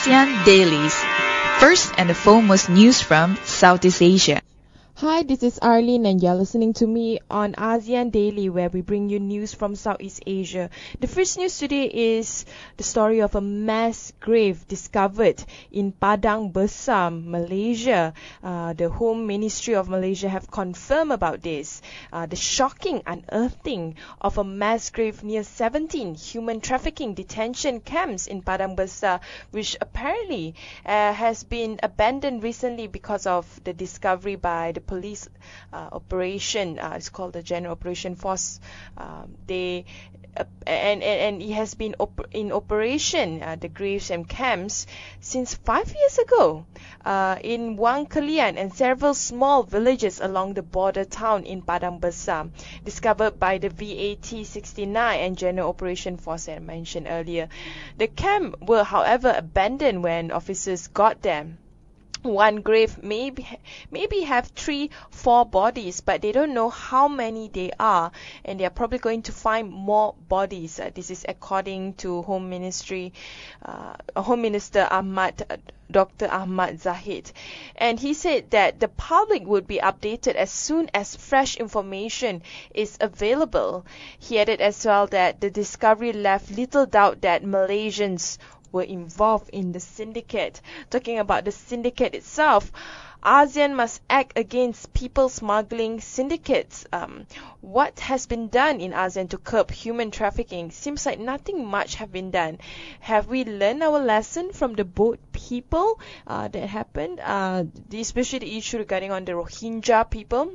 ASEAN Dailies. First and the foremost news from Southeast Asia. Hi, this is Arlene and you're listening to me on ASEAN Daily, where we bring you news from Southeast Asia. The first news today is the story of a mass grave discovered in Padang Besar, Malaysia. The Home Ministry of Malaysia have confirmed about this. The shocking unearthing of a mass grave near 17 human trafficking detention camps in Padang Besar, which apparently has been abandoned recently because of the discovery by the police operation. It's called the General Operation Force. It has been in operation, the graves and camps, since 5 years ago in Wang Kelian and several small villages along the border town in Padang Besar, discovered by the VAT 69 and General Operation Force that I mentioned earlier. The camp were, however, abandoned when officers got them. One grave maybe have 3-4 bodies, but they don't know how many they are, and they are probably going to find more bodies. This is according to Home Minister Dr. Ahmad Zahid. And he said that the public would be updated as soon as fresh information is available. He added as well that the discovery left little doubt that Malaysians were involved in the syndicate. Talking about the syndicate itself, ASEAN must act against people smuggling syndicates. What has been done in ASEAN to curb human trafficking? Seems like nothing much have been done. Have we learned our lesson from the boat people that happened? Especially the issue regarding on the Rohingya people.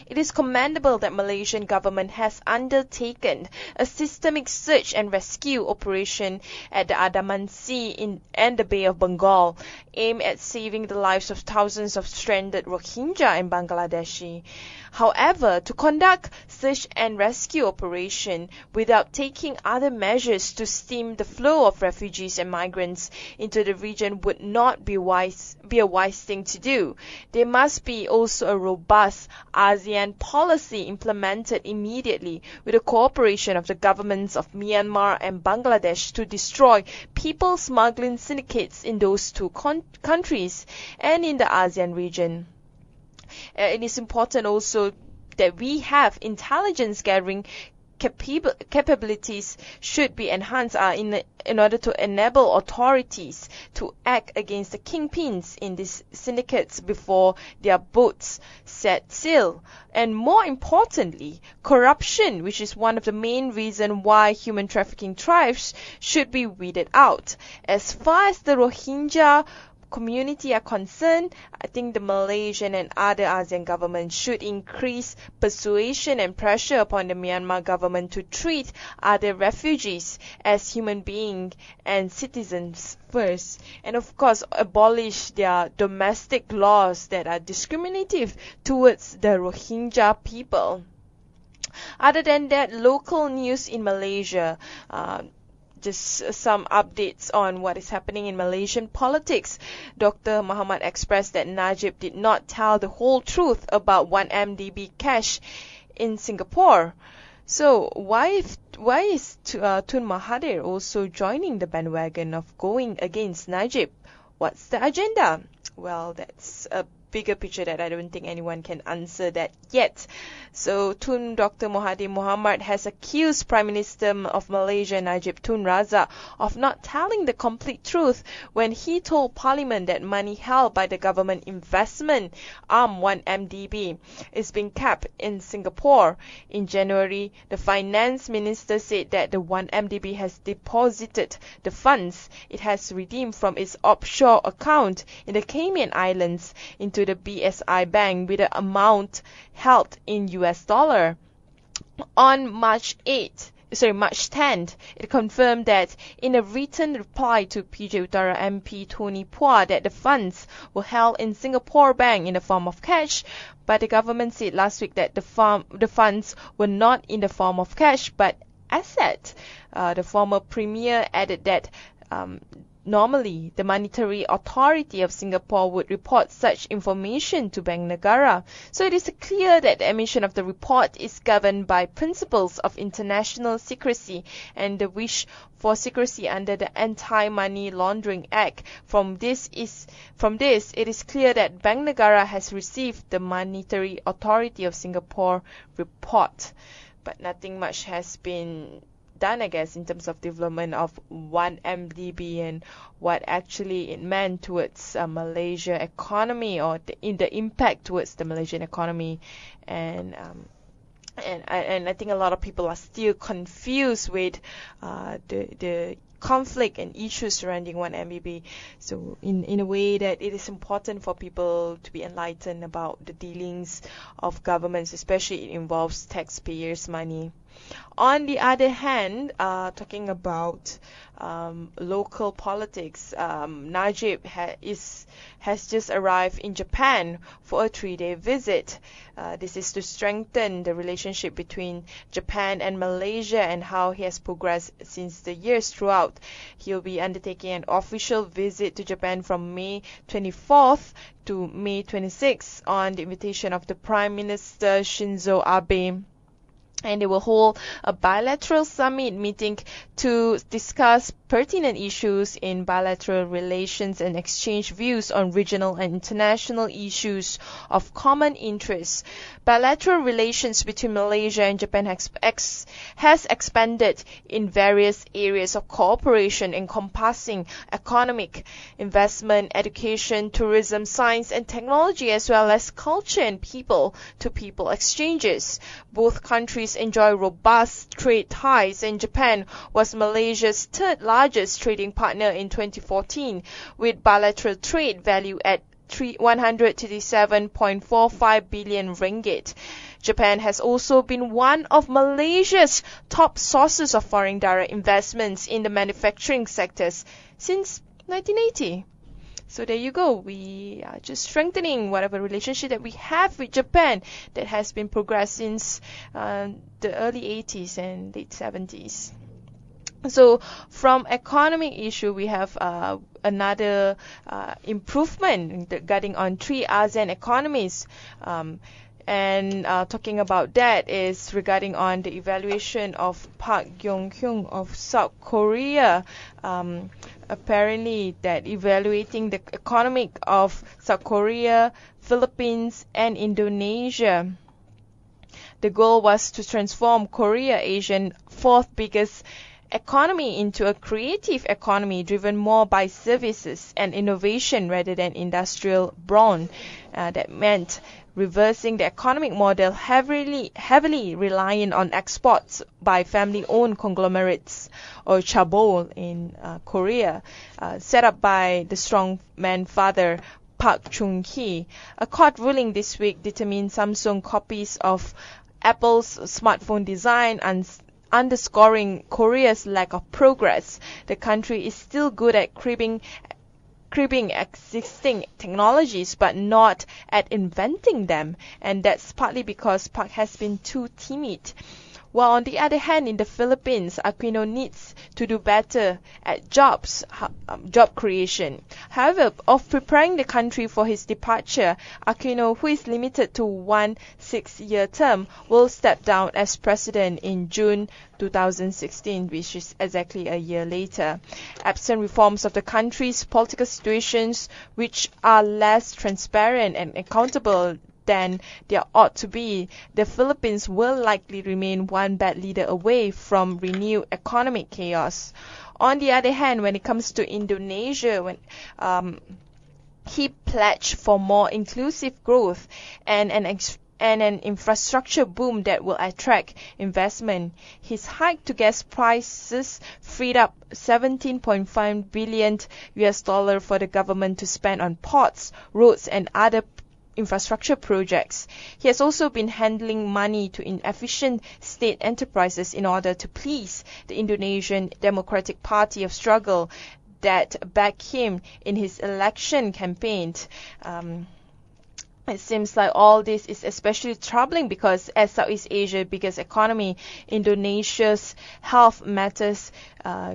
It is commendable that Malaysian government has undertaken a systemic search and rescue operation at the Andaman Sea and the Bay of Bengal, aimed at saving the lives of thousands of stranded Rohingya and Bangladeshi. However, to conduct search and rescue operation without taking other measures to stem the flow of refugees and migrants into the region would not be a wise thing to do. There must be also a robust ASEAN policy implemented immediately with the cooperation of the governments of Myanmar and Bangladesh to destroy people smuggling syndicates in those two countries and in the ASEAN region. It is important also that we have intelligence gathering capabilities should be enhanced in order to enable authorities to act against the kingpins in these syndicates before their boats set sail. And more importantly, corruption, which is one of the main reasons why human trafficking thrives, should be weeded out. As far as the Rohingya community are concerned, I think the Malaysian and other ASEAN governments should increase persuasion and pressure upon the Myanmar government to treat other refugees as human beings and citizens first, and of course abolish their domestic laws that are discriminative towards the Rohingya people. Other than that, local news in Malaysia. Just some updates on what is happening in Malaysian politics. Dr. Muhammad expressed that Najib did not tell the whole truth about 1MDB cash in Singapore. So why is Tun Mahathir also joining the bandwagon of going against Najib? What's the agenda? Well, that's a bigger picture that I don't think anyone can answer that yet. So Dr. Mahathir Mohamad has accused Prime Minister of Malaysia Najib Tun Razak of not telling the complete truth when he told Parliament that money held by the government investment arm 1MDB is being kept in Singapore. In January, the Finance Minister said that the 1MDB has deposited the funds it has redeemed from its offshore account in the Cayman Islands into the BSI Bank with the amount held in US dollar. On March 10th, it confirmed that in a written reply to PJ Utara MP Tony Phua that the funds were held in Singapore Bank in the form of cash, but the government said last week that the funds were not in the form of cash but asset. The former premier added that Normally, the Monetary Authority of Singapore would report such information to Bank Negara. So it is clear that the emission of the report is governed by principles of international secrecy and the wish for secrecy under the Anti-Money Laundering Act. From this, it is clear that Bank Negara has received the Monetary Authority of Singapore report. But nothing much has been done, I guess, in terms of development of 1MDB and what actually it meant towards Malaysia economy, or in the impact towards the Malaysian economy. And I think a lot of people are still confused with the conflict and issues surrounding 1MDB. So in a way that it is important for people to be enlightened about the dealings of governments, especially it involves taxpayers' money. On the other hand, talking about local politics, Najib has just arrived in Japan for a 3-day visit. This is to strengthen the relationship between Japan and Malaysia and how he has progressed since the years throughout. He'll be undertaking an official visit to Japan from May 24th to May 26th on the invitation of the Prime Minister Shinzo Abe. And they will hold a bilateral summit meeting to discuss pertinent issues in bilateral relations and exchange views on regional and international issues of common interest. Bilateral relations between Malaysia and Japan has expanded in various areas of cooperation encompassing economic, investment, education, tourism, science and technology, as well as culture and people-to-people exchanges. Both countries enjoy robust trade ties, and Japan was Malaysia's third largest trading partner in 2014, with bilateral trade value at 137.45 billion ringgit. Japan has also been one of Malaysia's top sources of foreign direct investments in the manufacturing sectors since 1980. So there you go. We are just strengthening whatever relationship that we have with Japan that has been progressed since the early 80s and late 70s. So from economic issue, we have another improvement regarding on 3 ASEAN economies. And talking about that is regarding on the evaluation of Park Yong-hyun of South Korea. Apparently that evaluating the economic of South Korea, Philippines and Indonesia. The goal was to transform Korea, Asian 4th biggest economy, into a creative economy driven more by services and innovation rather than industrial brawn. That meant reversing the economic model heavily reliant on exports by family-owned conglomerates or chaebol in Korea, set up by the strongman father Park Chung-hee. A court ruling this week determined Samsung copies of Apple's smartphone design and underscoring Korea's lack of progress. The country is still good at cribbing existing technologies, but not at inventing them, and that's partly because Park has been too timid. While on the other hand, in the Philippines, Aquino needs to do better at job creation. However, of preparing the country for his departure, Aquino, who is limited to 1 6-year term, will step down as president in June 2016, which is exactly a year later. Absent reforms of the country's political situations, which are less transparent and accountable than there ought to be, the Philippines will likely remain one bad leader away from renewed economic chaos. On the other hand, when it comes to Indonesia, he pledged for more inclusive growth and an infrastructure boom that will attract investment. His hike to gas prices freed up $17.5 billion for the government to spend on ports, roads and other infrastructure projects. He has also been handling money to inefficient state enterprises in order to please the Indonesian Democratic Party of Struggle that backed him in his election campaign. It seems like all this is especially troubling because as Southeast Asia's biggest economy, Indonesia's health matters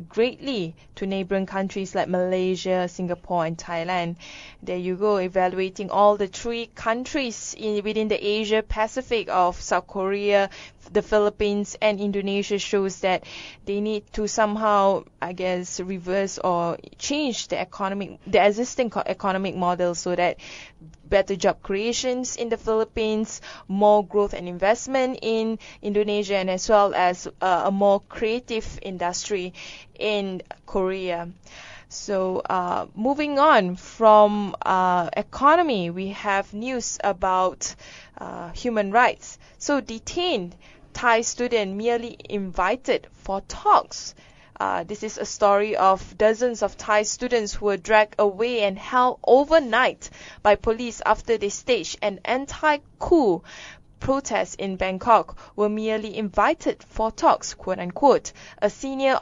greatly to neighboring countries like Malaysia, Singapore, and Thailand. There you go, evaluating all the three countries within the Asia Pacific of South Korea, the Philippines, and Indonesia shows that they need to somehow, I guess, reverse or change the existing economic model so that better job creations in the Philippines, more growth and investment in Indonesia, and as well as a more creative industry in Korea. So moving on from economy, we have news about human rights. So detained Thai student merely invited for talks. This is a story of dozens of Thai students who were dragged away and held overnight by police after they staged an anti-coup protest in Bangkok, were merely invited for talks, quote unquote. A senior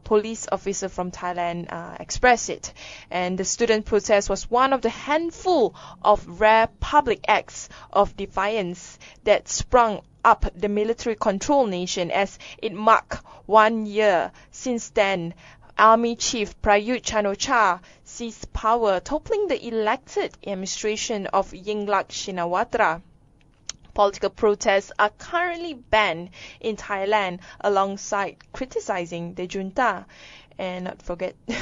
police officer from Thailand expressed it. And the student protest was one of the handful of rare public acts of defiance that sprung up the military control nation as it marked 1 year since then. Army Chief Prayut Chan-o-cha seized power, toppling the elected administration of Yingluck Shinawatra. Political protests are currently banned in Thailand alongside criticizing the junta. And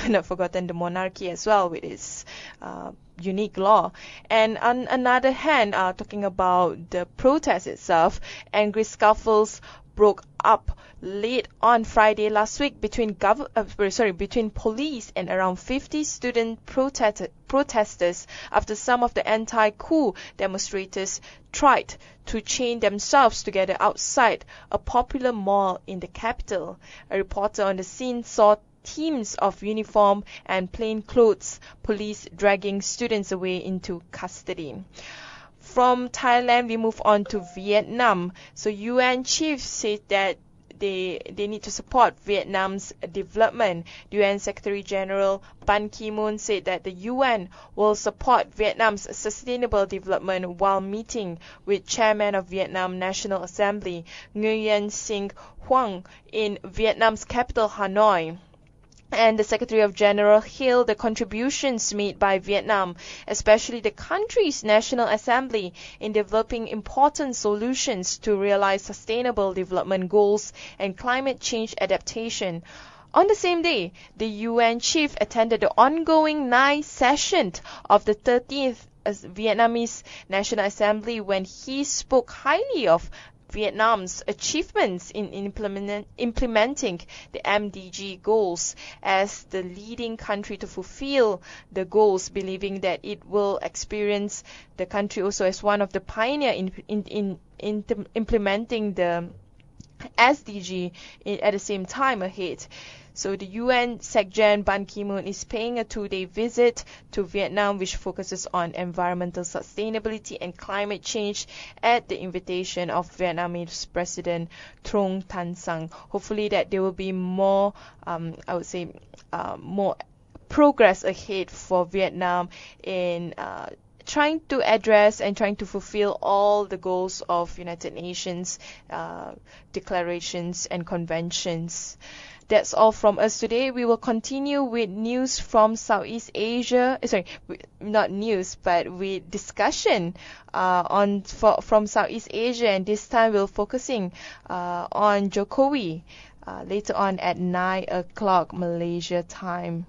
not forgotten the monarchy as well with its unique law. And on another hand, talking about the protest itself, angry scuffles broke up late on Friday last week between police and around 50 student protesters after some of the anti-coup demonstrators tried to chain themselves together outside a popular mall in the capital. A reporter on the scene saw teams of uniform and plainclothes police dragging students away into custody. From Thailand, we move on to Vietnam. So UN chiefs said that they need to support Vietnam's development. UN Secretary General Ban Ki-moon said that the UN will support Vietnam's sustainable development while meeting with Chairman of Vietnam National Assembly Nguyen Sinh Hoang in Vietnam's capital Hanoi. And the Secretary of General hailed the contributions made by Vietnam, especially the country's National Assembly, in developing important solutions to realize sustainable development goals and climate change adaptation. On the same day, the UN chief attended the ongoing 9th session of the 13th Vietnamese National Assembly when he spoke highly of Vietnam's achievements in implementing the MDG goals as the leading country to fulfill the goals, believing that it will experience the country also as one of the pioneers in implementing the SDG at the same time ahead. So the UN Sec-Gen Ban Ki-moon is paying a 2-day visit to Vietnam, which focuses on environmental sustainability and climate change at the invitation of Vietnamese President Trong Tan Sang. Hopefully that there will be more, more progress ahead for Vietnam in trying to address and trying to fulfill all the goals of United Nations declarations and conventions. That's all from us today. We will continue with news from Southeast Asia. Not news, but with discussion from Southeast Asia, and this time we're focusing on Jokowi later on at 9 o'clock Malaysia time.